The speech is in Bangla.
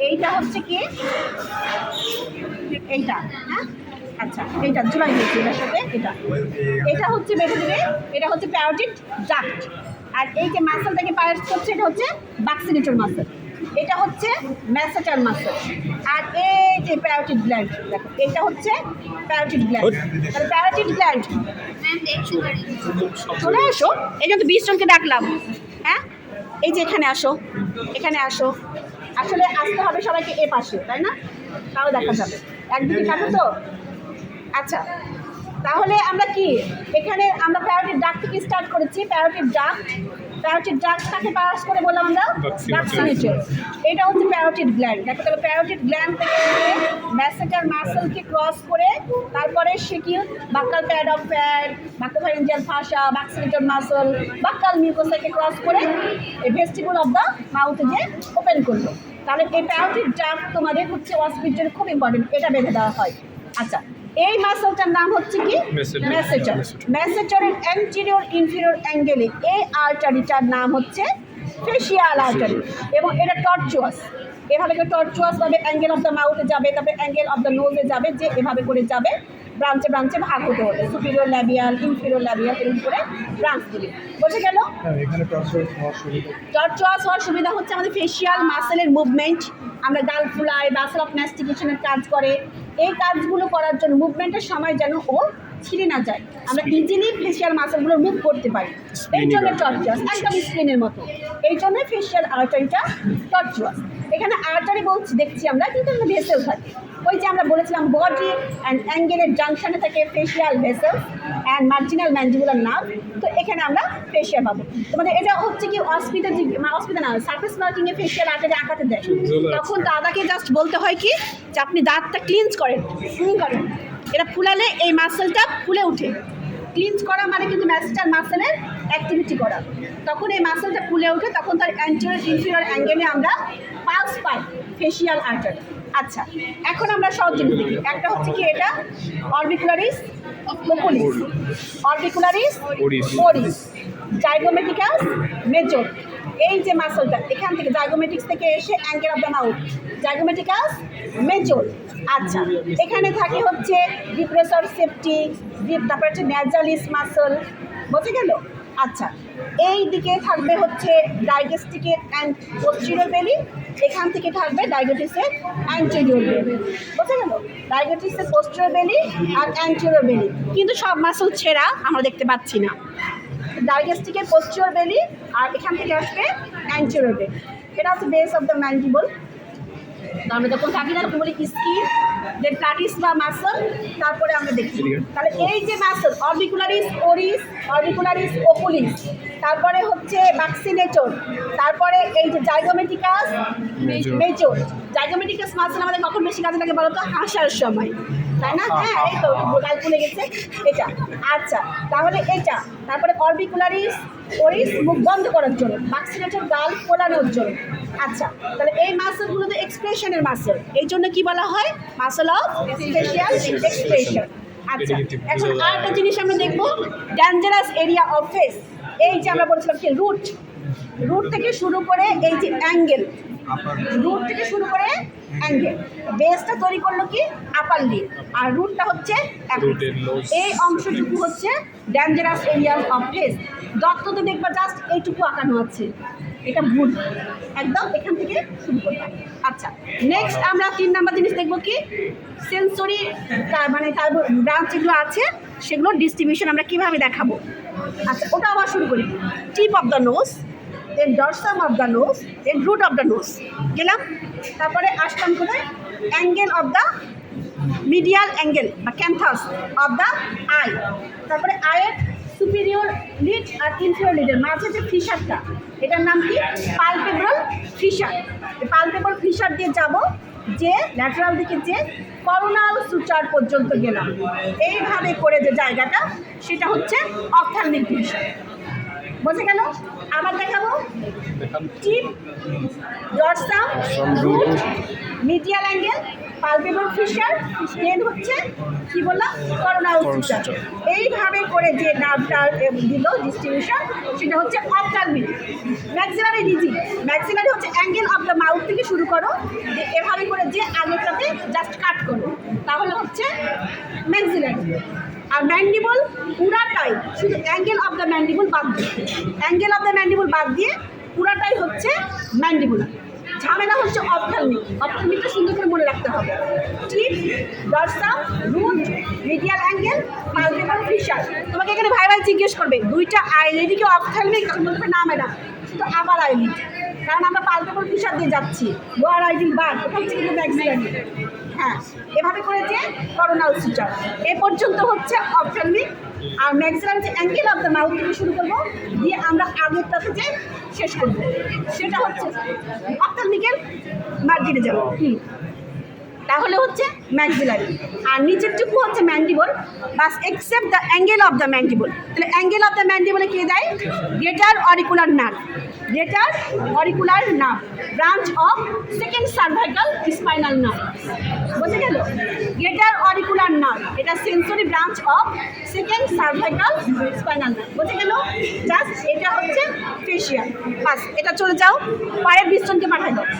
এইটা হচ্ছে কি এইটা, হ্যাঁ আচ্ছা এইটা জুলাই হয়েছে এটার সাথে এটা হচ্ছে বেঁধে দেবে, এটা হচ্ছে প্যারোটিড ডাক্ট। আর এই যে মাসেলটাকে পায়াস করছে এটা হচ্ছে বাক্সিনেটর মাসেল, এটা হচ্ছে ম্যাসেটার মাসেল। আর এই যে প্যারোটিড গ্ল্যান্ড দেখো এটা হচ্ছে প্যারোটিড গ্ল্যান্ড। তাহলে প্যারোটিড গ্ল্যান্ড চলে আসো, এই জন্য 20 জনকে ডাকলাম। হ্যাঁ এই যে এখানে আসো, এখানে আসো। আসলে আসতে হবে সবাইকে এ পাশে, তাই না? তাও দেখা যাবে একদিকে কাটো তো। আচ্ছা তাহলে আমরা কি এখানে আমরা প্যারোটিড ডাক্ট থেকে স্টার্ট করেছি। প্যারোটিড ডাক্টটাকে পাস করে বললাম আমরা বাক্সিনেটর। এটা হচ্ছে প্যারোটিড গ্ল্যান্ড। দেখো তাহলে প্যারোটিড গ্ল্যান্ড থেকে ম্যাসেটার মাসেলকে ক্রস করে তারপরে সে কি buccal pad of pad, buccopharyngeal fascia, buccinator muscle, buccal মিউকোসাকে ক্রস করে এই ভেস্টিবুল অফ দ্য মাউথে যে ওপেন করলো। তাহলে এই প্যারোটিড ডাক্ট তোমাদের হচ্ছে ওয়াসপির জন্য খুব ইম্পর্টেন্ট, এটা বেঁধে দেওয়া হয়। আচ্ছা এই মাসেলটার নাম হচ্ছে কি ম্যাসেটার। ম্যাসেটারের অ্যান্টেরিয়র ইনফিরিয়র অ্যাঙ্গেলে এই আর্টারিটার নাম হচ্ছে ফেসিয়াল আর্টারি এবং এটা টর্চুয়াস। এভাবে করে টর্চুয়াসভাবে অ্যাঙ্গেল অফ দ্য মাউথে যাবে, তারপরে অ্যাঙ্গেল অফ দ্য নোজে যাবে, যে এভাবে করে যাবে ব্রাঞ্চে ব্রাঞ্চে ভাগ হতে হতে সুপিরিয়র ল্যাবিয়াল, ইনফিরিয়র ল্যাবিয়াল এরকম করে ব্রাঞ্চ দিবে। বোঝা গেল? টর্চুয়াস হওয়ার সুবিধা হচ্ছে আমাদের ফেসিয়াল মাসেলের মুভমেন্ট, আমরা গাল ফুলাই, মাসেল অফ ম্যাস্টিকেশনের কাজ করে। এই কাজগুলো করার জন্য মুভমেন্টের সময় যেন ও ছিঁড়ে না যায়, আমরা ইজিলি ফেসিয়াল মাসেলগুলো মুভ করতে পারি। এই জন্য টর্চুয়াস, একদম স্ক্রিনের মতো। এই জন্য ফেসিয়াল আর্টারিটা টর্চুয়াস। এখানে আর্টারি বলছি দেখছি আমরা, কিন্তু এখানে ভেসেল থাকে। ওই যে আমরা বলেছিলাম বডি অ্যান্ড অ্যাঙ্গেলের জাংশনে থাকে facial vessels and marginal mandibular nerve. তো এখানে আমরা ফেসিয়াল পাবো। তোমাদের এটা হচ্ছে কি অসুবিধা না, সার্ফেস মার্কিংয়ে ফেসিয়াল আর্টারি আঁকাতে দেয়, তখন দাদাকে জাস্ট বলতে হয় কি যে আপনি দাঁতটা ক্লিনজ করেন, করেন। এটা ফুলালে এই মাসেলটা ফুলে উঠে। ক্লিনজ করা মানে কিন্তু ম্যাসেটার মাসেলের অ্যাক্টিভিটি করা। তখন এই মাসেলটা ফুলে ওঠে, তখন তার অ্যান্টেরিয়র ইনফিরিয়র অ্যাঙ্গেলে আমরা পালস পাই ফেসিয়াল আর্টারি। আচ্ছা এখন আমরা সব জিনিস দেখি। একটা হচ্ছে কি এটা orbicularis ওকুলিস, orbicularis Oris, zygomaticus major. এই যে মাসেলটা এখান থেকে জাইগোমেটিক্স থেকে এসে angle of the mouth, zygomaticus major. আচ্ছা এখানে থাকে হচ্ছে ডিপ্রেসর সেপ্টি, তারপরে হচ্ছে ন্যাজালিস মাসেল। বোঝা গেল? আচ্ছা এই দিকে থাকবে হচ্ছে ডাইগেস্টিকের অ্যান্ড পোস্টেরিয়র বেলি, এখান থেকে থাকবে ডায়াবেটিসের অ্যান্টেরিয়র বেলি। বোঝা গেল? ডায়াবেটিসের পোস্টেরিয়র বেলি আর অ্যান্টেরিয়র বেলি, কিন্তু সব মাসল ছেঁড়া আমরা দেখতে পাচ্ছি না। ডায়াগেস্টিকের পোস্টেরিয়র বেলি আর এখান থেকে আসবে অ্যান্টেরিয়র বেলি। এটা হচ্ছে বেস অফ দ্য ম্যান্ডিবল। আমরা যখন থাকি না তখন বলি স্কিন, দেন প্লাটিস বা মাসল, তারপরে আমরা দেখি। তাহলে এই যে মাসল অরবিকুলারিস ওরিস, অরবিকুলারিস ওকুলিস, তারপরে হচ্ছে বাক্সিনেটর, তারপরে এই যে জাইগোমেটিকাস মেজর। জাইগোমেটিকাস মাসল আমাদের কখন বেশি কাজে লাগে বলো তো? হাসার সময়, তাই না? হ্যাঁ এই তো গাল ফুলে গেছে এটা। আচ্ছা তাহলে এটা, তারপরে অরবিকুলারিস ওরিস মুখ বন্ধ করার জন্য, বাক্সিনেটর গাল ফোলানোর জন্য। আচ্ছা তাহলে এই মাসলগুলো তো এক্সপ্রেশনের মাসল, এই জন্য কি বলা হয়? Muscle of facial expression. আচ্ছা এখন আরেকটা জিনিস আমরা দেখবো, ডেঞ্জারাস এরিয়া অফ ফেস। এই যে আমরা বলছিলাম কি রুট থেকে শুরু করে এই যে অ্যাঙ্গেল, রুট থেকে শুরু করে অ্যাঙ্গেল, বেসটা তৈরি করলো কি আপার লিপ, আর রুটটা হচ্ছে এই অংশটুকু হচ্ছে ডেঞ্জারাস এরিয়া অফ ফেস। দত্ততে দেখবা জাস্ট এইটুকু আঁকানো আছে, এটা ভুল, একদম এখান থেকে শুরু করলাম। আচ্ছা নেক্সট আমরা 3 নাম্বার জিনিস দেখবো কি সেন্সরি, মানে তার ব্রাঞ্চ যেগুলো আছে সেগুলোর ডিস্ট্রিবিউশন আমরা কীভাবে দেখাবো। আচ্ছা ওটা আবার শুরু করি। Tip of the nose, then dorsum of the nose, then root of the nose গেলাম। তারপরে আসলাম কোথায়? Angle of the medial angle বা ক্যান্থাস অফ দ্য আই। তারপরে আয়ের সুপিরিয়র লিড আর ইনফিরিয়র লিডের মাঝে যে ফিশারটা, এটার নাম কি? Palpebral fisher. পালপেব্রাল ফিশার দিয়ে যাব যে ল্যাটারাল দিকে যে করোনাল সুচার পর্যন্ত গেলাম, এইভাবে করে যে জায়গাটা সেটা হচ্ছে অপথ্যালমিক ফিশার। বোঝা গেল? আবার দেখাবো tip, dorsum, root, medial angle, palpebral fissure, then হচ্ছে কি বললাম করোনাল সুচার। এইভাবে করে যে নার্ভটা দিল ডিস্ট্রিবিউশন সেটা হচ্ছে অপথ্যালমিক। ম্যাক্সিলারি ডিজিজ, ম্যাক্সিলারি হচ্ছে অ্যাঙ্গেল অফ দ্য মাউথ থেকে শুরু করো, যে এভাবে করে যে আগেরটাতে জাস্ট কাট করো, তাহলে হচ্ছে ম্যাক্সিলারি। আর ম্যান্ডিবল পুরাটাই শুধু অ্যাঙ্গেল অফ দ্য ম্যান্ডিবল বাদ দিয়ে, অ্যাঙ্গেল অফ দ্য ম্যান্ডিবল বাদ দিয়ে পুরাটাই হচ্ছে ম্যান্ডিবুলার। ঝামেলা হচ্ছে অপথ্যালমিক, অপথ্যালমিকটা সুন্দর করে মনে রাখতে হবে। Tip, dorsum, root, medial angle, palpebral fissure. তোমাকে এখানে ভাই ভাই জিজ্ঞেস করবে দুইটা আইলিডি কি অপথ্যালমিক, তখন বলবে না ম্যাডাম শুধু আবার আইলিড, কারণ আমরা পালপেবল ফিশার দিয়ে যাচ্ছি, লোয়ার আইলিড বাদ, ওটা হচ্ছে কিন্তু ম্যাক্সিলারি। হ্যাঁ, এভাবে করে যে করোনাল সুচার এ পর্যন্ত হচ্ছে অপথ্যালমিক। আর ম্যাক্সিলারি যে অ্যাঙ্গেল অফ দ্য মাউথ থেকে শুরু করবো, দিয়ে আমরা আগেরটাতে যে শেষ করবো, সেটা হচ্ছে অপথ্যালমিকের মার্জিনে যাবো। তাহলে হচ্ছে ম্যাক্সিলারি। আর নিচেরটুকু হচ্ছে mandible, bus except the angle of the mandible. তাহলে অ্যাঙ্গেল অফ দ্য ম্যান্ডিবলে কে দেয়? Greater auricular nerve, greater auricular nerve, branch of second cervical spinal nerve. বুঝে গেল? গ্রেটার অরিকুলার নার্ভ, এটা sensory branch of second cervical spinal nerve. বুঝে গেল? জাস্ট এটা হচ্ছে ফেশিয়াল। বাস এটা চলে যাও, পায়ের বিস্তনকে পাঠাই দাও।